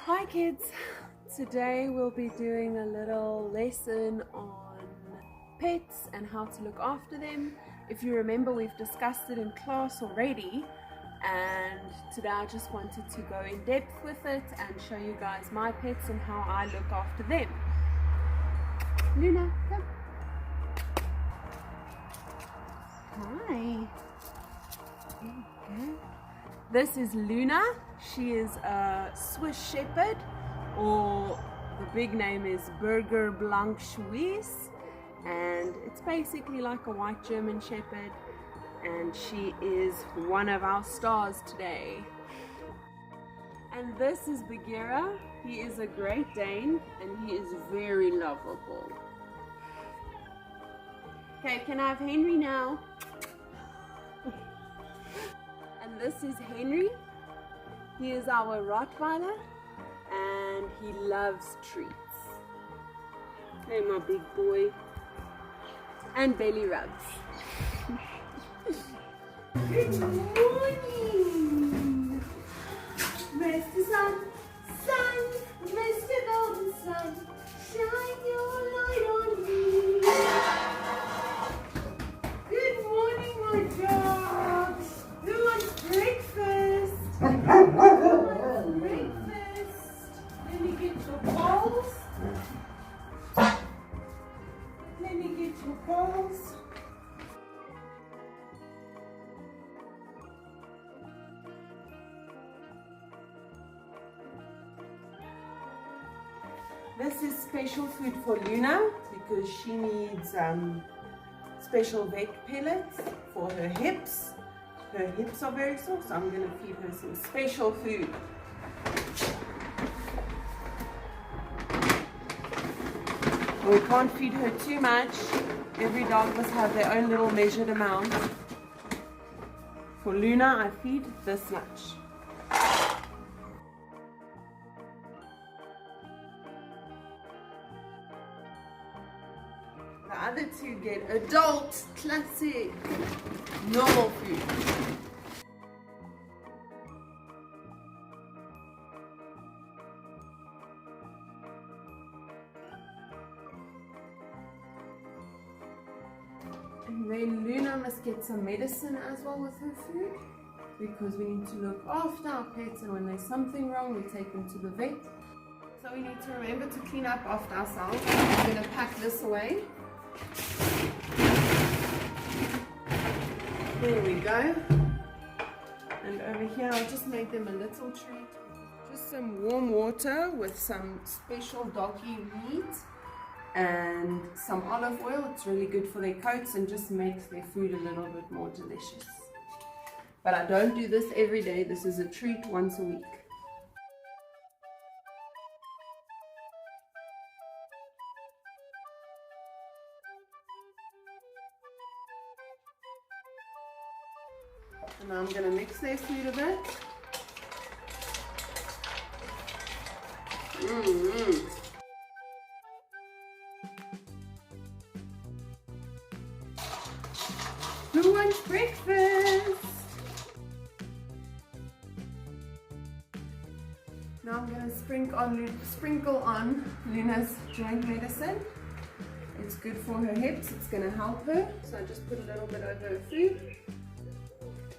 Hi kids, today we'll be doing a little lesson on pets and how to look after them. If you remember, we've discussed it in class already, and today I just wanted to go in depth with it and show you guys my pets and how I look after them. Luna, come. Hi. Okay. This is Luna. She is a Swiss Shepherd, or the big name is Burger Blanc Swiss, and it's basically like a white German Shepherd, and she is one of our stars today. And this is Bagheera. He is a Great Dane and he is very lovable. Okay, can I have Henry now? And this is Henry. He is our Rottweiler and he loves treats. Hey, my big boy. And belly rubs. Good morning, Mr. Sun. Sun, Mr. Golden Sun, shine your light on me. Good morning, my dogs. Who wants breakfast? Who wants breakfast? Let me get your bowls. Let me get your bowls. This is special food for Luna because she needs special vet pellets for her hips. Her hips are very sore, so I'm going to feed her some special food. We can't feed her too much. Every dog must have their own little measured amount. For Luna, I feed this much. The other two get adult, classic, normal food. And then Luna must get some medicine as well with her food, because we need to look after our pets, and when there's something wrong, we take them to the vet. So we need to remember to clean up after ourselves. I'm going to pack this away. There we go. And over here I'll just make them a little treat. Just some warm water with some special doggy meat and some olive oil. It's really good for their coats and just makes their food a little bit more delicious. But I don't do this every day. This is a treat once a week. And now I'm going to mix their food a bit. Who wants breakfast? Now I'm going to sprinkle on Luna's joint medicine. It's good for her hips. It's going to help her. So I just put a little bit over her food.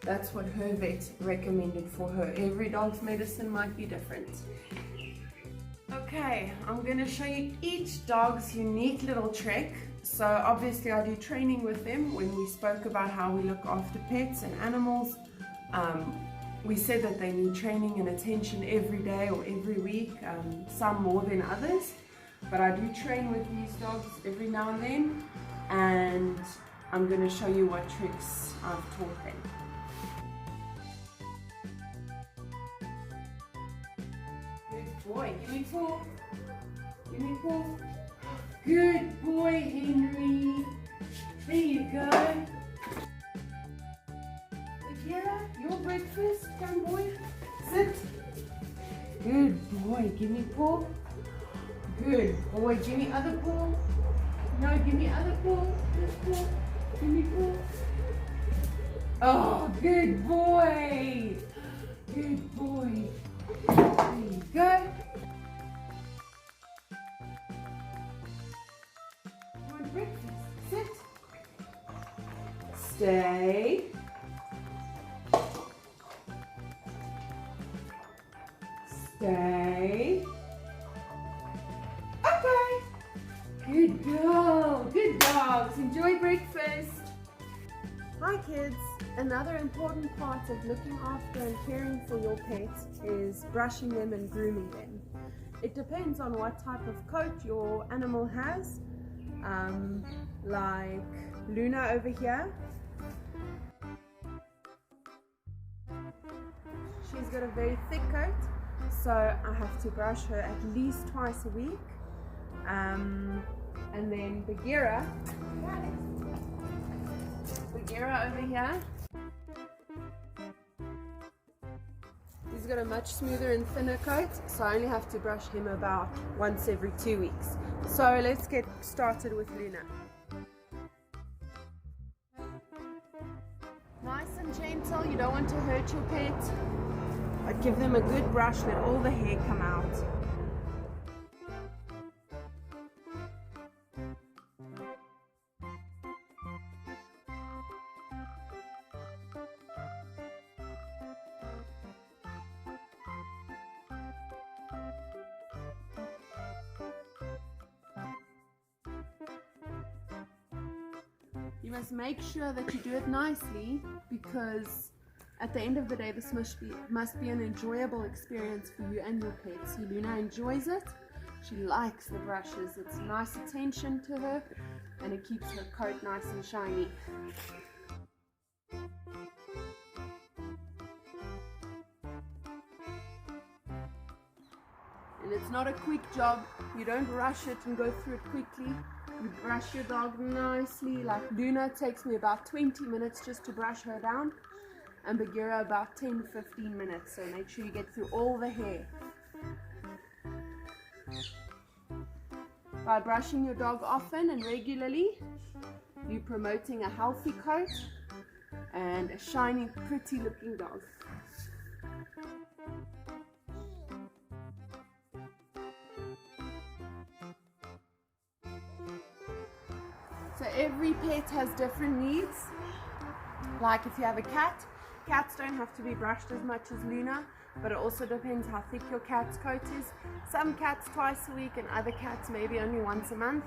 That's what her vet recommended for her. Every dog's medicine might be different. Okay, I'm going to show you each dog's unique little trick. So obviously I do training with them. When we spoke about how we look after pets and animals, we said that they need training and attention every day or every week, some more than others. But I do train with these dogs every now and then, and I'm going to show you what tricks I've taught them. Boy, give me four. Give me four. Good boy, Henry. There you go. Bagheera, your breakfast. Come, boy. Sit. Good boy. Give me paw. Good boy. Give me other paw. No, give me other paw. This paw. Give me paw. Oh, good boy. Good boy. There you go. Stay. Stay. Okay. Good girl. Good dogs. Enjoy breakfast. Hi kids. Another important part of looking after and caring for your pets is brushing them and grooming them. It depends on what type of coat your animal has. Like Luna over here. She's got a very thick coat, so I have to brush her at least twice a week. And then Bagheera over here, he's got a much smoother and thinner coat, so I only have to brush him about once every 2 weeks. So let's get started with Luna. Nice and gentle, you don't want to hurt your pet. I'd give them a good brush, let all the hair come out. You must make sure that you do it nicely, because at the end of the day this must be an enjoyable experience for you and your pet. So Luna enjoys it, she likes the brushes, it's nice attention to her and it keeps her coat nice and shiny. And it's not a quick job, you don't rush it and go through it quickly. You brush your dog nicely. Like Luna takes me about 20 minutes just to brush her down, and Bagheera about 10-15 minutes, so make sure you get through all the hair. By brushing your dog often and regularly, you're promoting a healthy coat and a shiny, pretty looking dog. So every pet has different needs. Like if you have a cat, cats don't have to be brushed as much as Luna, but it also depends how thick your cat's coat is. Some cats twice a week and other cats maybe only once a month,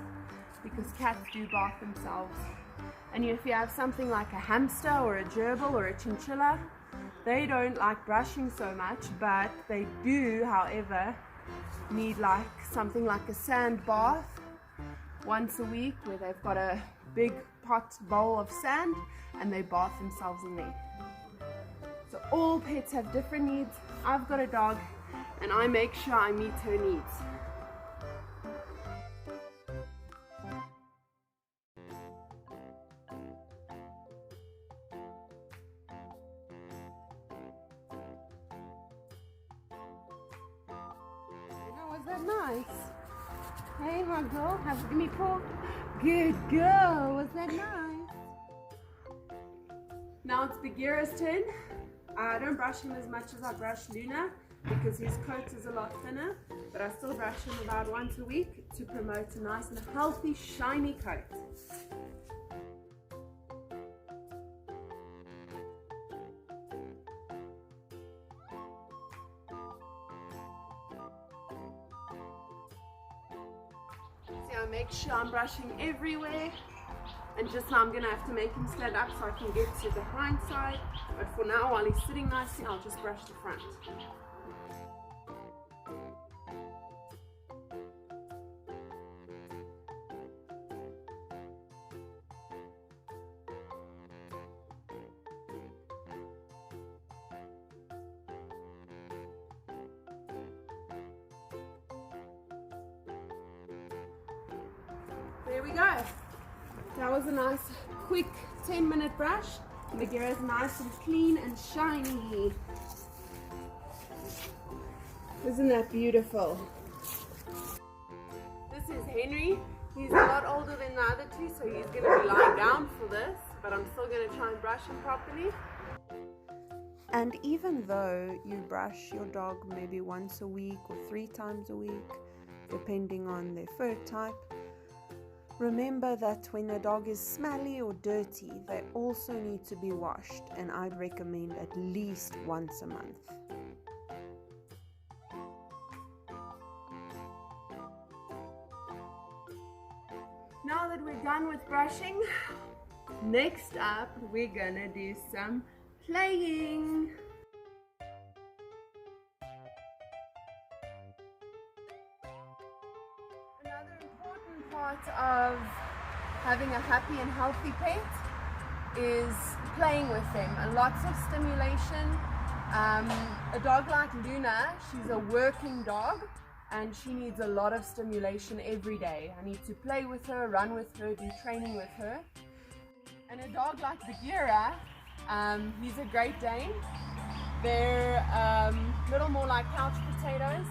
because cats do bath themselves. And if you have something like a hamster or a gerbil or a chinchilla, they don't like brushing so much, but they do, however, need like something like a sand bath once a week, where they've got a big bowl of sand and they bath themselves in there. So all pets have different needs. I've got a dog and I make sure I meet her needs. Was that nice? Hey, my girl, give me paw. Good girl, was that nice? Now it's Bagheera's turn. I don't brush him as much as I brush Luna, because his coat is a lot thinner, but I still brush him about once a week to promote a nice and healthy, shiny coat. I make sure I'm brushing everywhere, and just now I'm going to have to make him stand up so I can get to the hind side, but for now, while he's sitting nicely, I'll just brush the front. There we go. That was a nice quick 10-minute brush. Bagheera's nice and clean and shiny. Isn't that beautiful? This is Henry. He's a lot older than the other two, so he's going to be lying down for this, but I'm still going to try and brush him properly. And even though you brush your dog maybe once a week or 3 times a week, depending on their fur type, Remember that when a dog is smelly or dirty, they also need to be washed, and I'd recommend at least once a month. Now that we're done with brushing, next up we're gonna do some playing. Another important part of having a happy and healthy pet is playing with them, and lots of stimulation. A dog like Luna, she's a working dog and she needs a lot of stimulation every day. I need to play with her, run with her, do training with her. And a dog like Bagheera, he's a Great Dane. They're a little more like couch potatoes,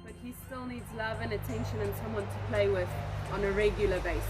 but he still needs love and attention and someone to play with on a regular basis.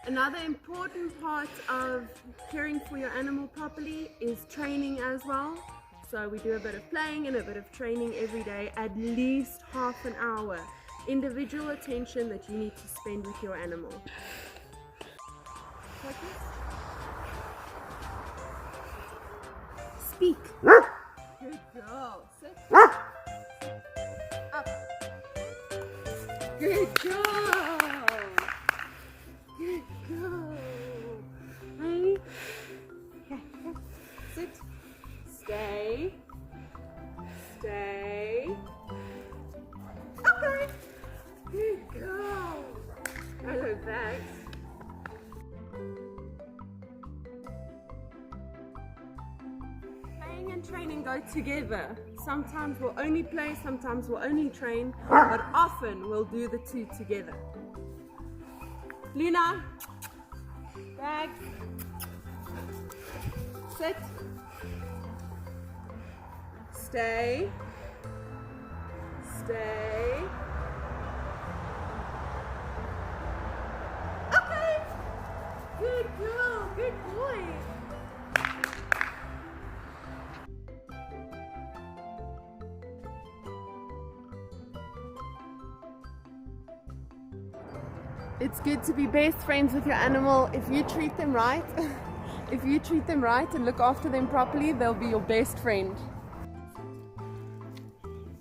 Another important part of caring for your animal properly is training as well. So we do a bit of playing and a bit of training every day, at least half an hour. Individual attention that you need to spend with your animal. Speak. Good girl. Sit. Up. Good girl. Good girl. Hey. Sit. Stay. Stay. Okay. Good girl. Hello, bags. Playing and training go together. Sometimes we'll only play, sometimes we'll only train, but often we'll do the two together. Luna, bag, sit, stay, stay. Okay, good girl, good boy. It's good to be best friends with your animal. If you treat them right, if you treat them right and look after them properly, they'll be your best friend.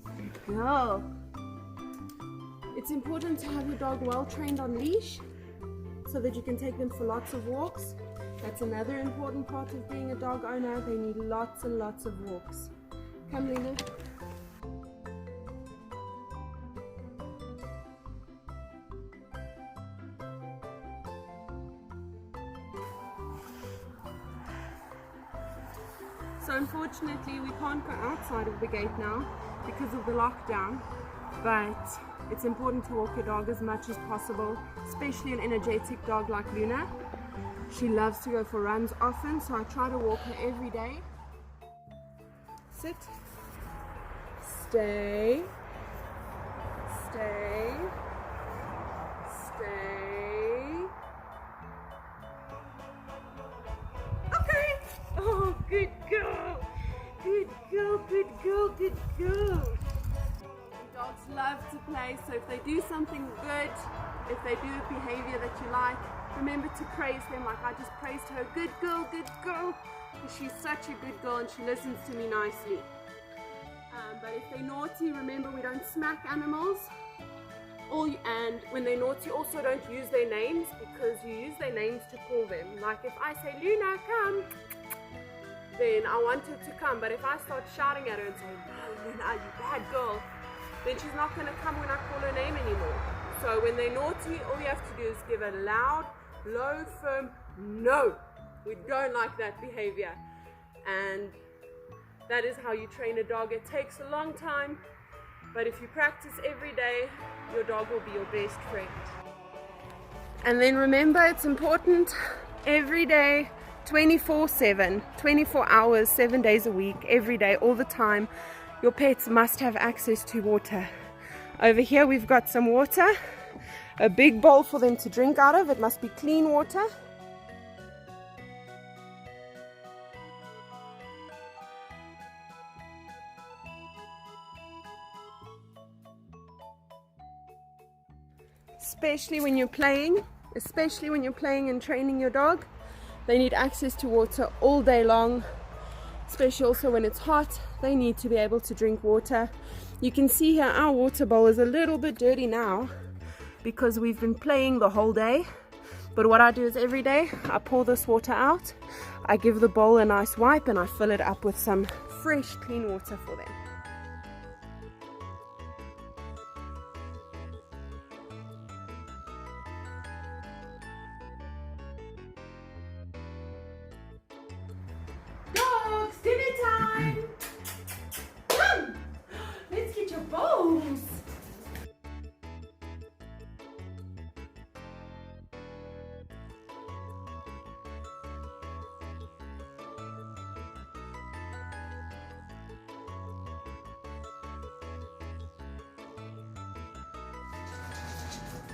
Good girl. It's important to have your dog well trained on leash so that you can take them for lots of walks. That's another important part of being a dog owner. They need lots and lots of walks. Come, Luna. So unfortunately we can't go outside of the gate now because of the lockdown, but it's important to walk your dog as much as possible, especially an energetic dog like Luna. She loves to go for runs often, so I try to walk her every day. Sit, stay, stay, stay. Okay. Oh, good girl. Good girl, good girl, good girl. Dogs love to play, so if they do something good, if they do a behavior that you like, remember to praise them like I just praised her. Good girl, good girl. She's such a good girl and she listens to me nicely. But if they're naughty, remember we don't smack animals. And when they're naughty, also don't use their names, because you use their names to call them. Like if I say, Luna, come, then I want her to come. But if I start shouting at her and saying, no, Luna, you bad girl, then she's not going to come when I call her name anymore. So when they're naughty, all you have to do is give a loud, low, firm no. We don't like that behavior. And that is how you train a dog. It takes a long time, but if you practice every day, your dog will be your best friend. And then remember, it's important every day, 24/7, 24 hours, 7 days a week, every day, all the time. Your pets must have access to water. Over here we've got some water, a big bowl for them to drink out of. It must be clean water. Especially when you're playing and training your dog, they need access to water all day long. Especially also when it's hot, they need to be able to drink water. You can see here our water bowl is a little bit dirty now because we've been playing the whole day. But what I do is every day I pour this water out, I give the bowl a nice wipe, and I fill it up with some fresh clean water for them. Dogs, dinner time! Come! Let's get your bowls!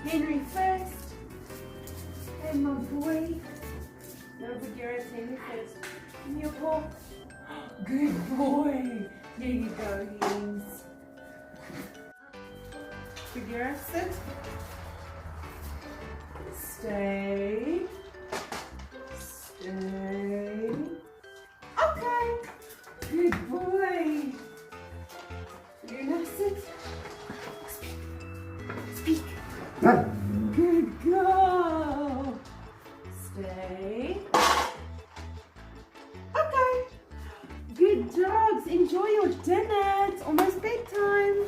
Henry first, and my boy. No, Bagheera, Henry first. Give me your paw. Good boy. There you go, Hens. Bagheera, sit. Stay. Stay. Okay. Good boy. Luna, sit. Speak. Good girl. Stay. Okay. Good dogs. Enjoy your dinner. It's almost bedtime.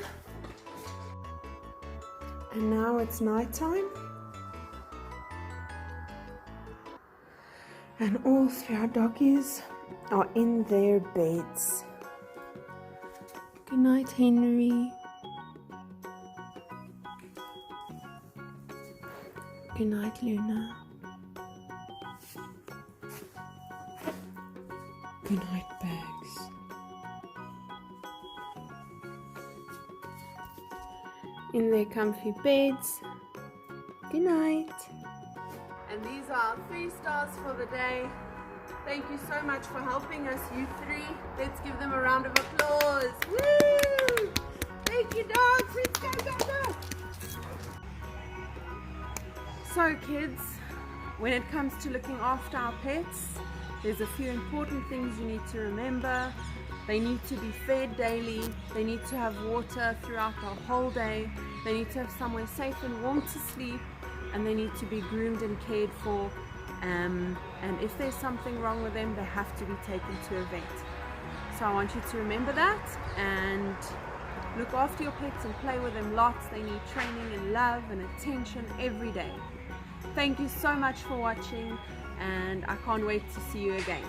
And now it's nighttime. And all three our doggies are in their beds. Good night, Henry. Good night, Luna. Good night, Bags. In their comfy beds. Good night. And these are our 3 stars for the day. Thank you so much for helping us, you 3. Let's give them a round of applause. Woo! Thank you, dogs. Let's go, go, go. So kids, when it comes to looking after our pets, there's a few important things you need to remember. They need to be fed daily, they need to have water throughout the whole day, they need to have somewhere safe and warm to sleep, and they need to be groomed and cared for. And if there's something wrong with them, they have to be taken to a vet. So I want you to remember that and look after your pets and play with them lots. They need training and love and attention every day. Thank you so much for watching, and I can't wait to see you again.